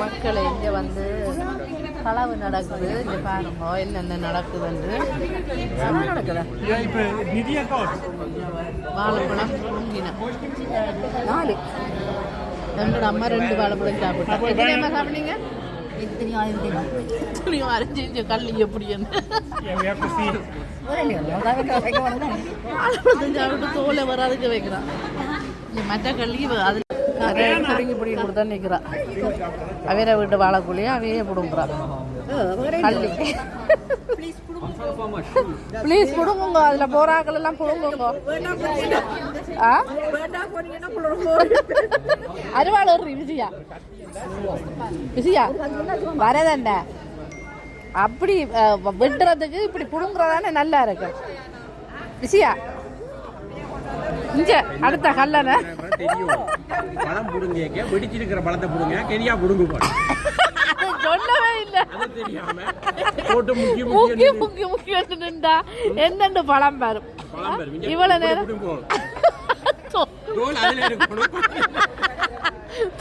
மக்களை இங்கே வந்து களவு நடக்குது. இங்கே பாருங்க என்னென்ன நடக்குதுன்னு. நடக்குதா வாழைப்பழம் பொங்கின 4 ரெண்டு அம்மா 2 வாழைப்பழம் சாப்பிட்டேன். எத்தனை சாப்பிட்டீங்க? எத்தனையோ அரைஞ்சி கல் எப்படி வாழைப்பழம் சாப்பிட்டு தோலை வராதுக்கு வைக்கிறான். மற்ற கல்வி அது பிடிங்கி பிடிங்கி கொடுத்தா நிற்கிறான். அவைய வீட்டு வாழைக்குள்ளையும் அவையே பிடுங்குறான் கல்வி. ப்ளீஸ் பிடுங்குங்க. அதில் போறாக்கள் எல்லாம் பிடுங்குங்க. அருவாள் ஒரு விஜயா விஜயா வரதண்ட அப்படி வெட்டுறதுக்கு இப்படி புடுங்குறதானே நல்லா இருக்கு. விஜயா இங்க அடுத்த கல்லன பழம் புடுங்க வெடிச்சிருக்கிற பழத்தை புடுங்க கெரியா புடுங்க சொல்லவே இல்லை. முக்கிய நின்றா என்னென்ன பழம் வரும். இவ்வளவு நேரம்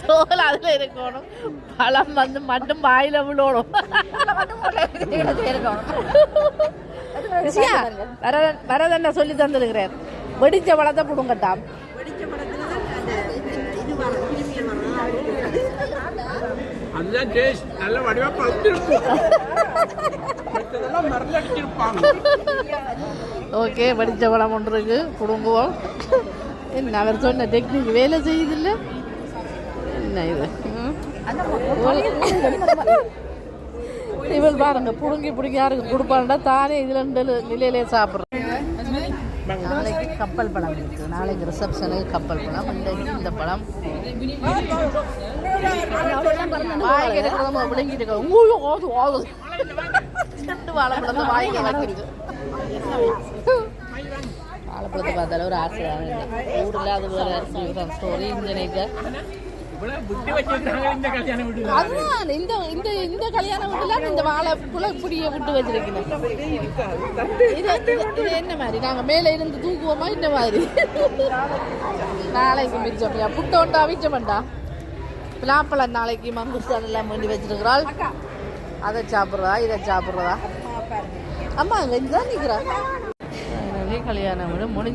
தோல் அதுல இருக்கணும். பழம் வந்து மட்டும் வாயில விழணும். வரதண்ட சொல்லி தந்துருக்கிறார். வெடிச்ச பழத்தை புடுங்கட்டாம். ஓகே, வெடிச்ச பழம் ஒன்று இருக்கு, புடுங்குவோம். என்ன அவர் சொன்ன டெக்னிக் வேலை செய்யுதில்ல. என்ன இது இவள் பாருங்க புடுங்கி பிடிங்க யாருக்கு கொடுப்பாண்டா தானே இதுல நிலையிலே சாப்பிட்றேன். நாளைக்கு கப்பல் பழம் இருக்குது. நாளைக்கு ரிசப்ஷனுக்கு கப்பல் பழம். இந்த பழம் விளங்கிட்டு வாழைப்பழத்தை வாய்க்க வைக்கிறது. வாழைப்பழத்தை பார்த்தாலும் ஒரு ஆசையாக ஊரில் அது வேற ஸ்டோரி. அதுதான் இந்த கல்யாண வீட்டுல இந்த வாழைப்பழ இப்படியே விட்டு வச்சிருக்கணும். இது என்ன மாதிரி நாங்க மேல இருந்து தூக்குவோமா இந்த மாதிரி. நாளைக்கு மிச்சம்யா புட்டோண்டா மிச்சம்டா. பிளாப்பழம் நாளைக்கு மங்குஸ்தான் எல்லாம் பண்ணி வச்சிருக்கிறாள். அதை சாப்பிட்றதா இதை சாப்பிட்றதா? அம்மா அங்க இங்கதான் நிக்கிறா. கல்யாணம் விட முடிஞ்சு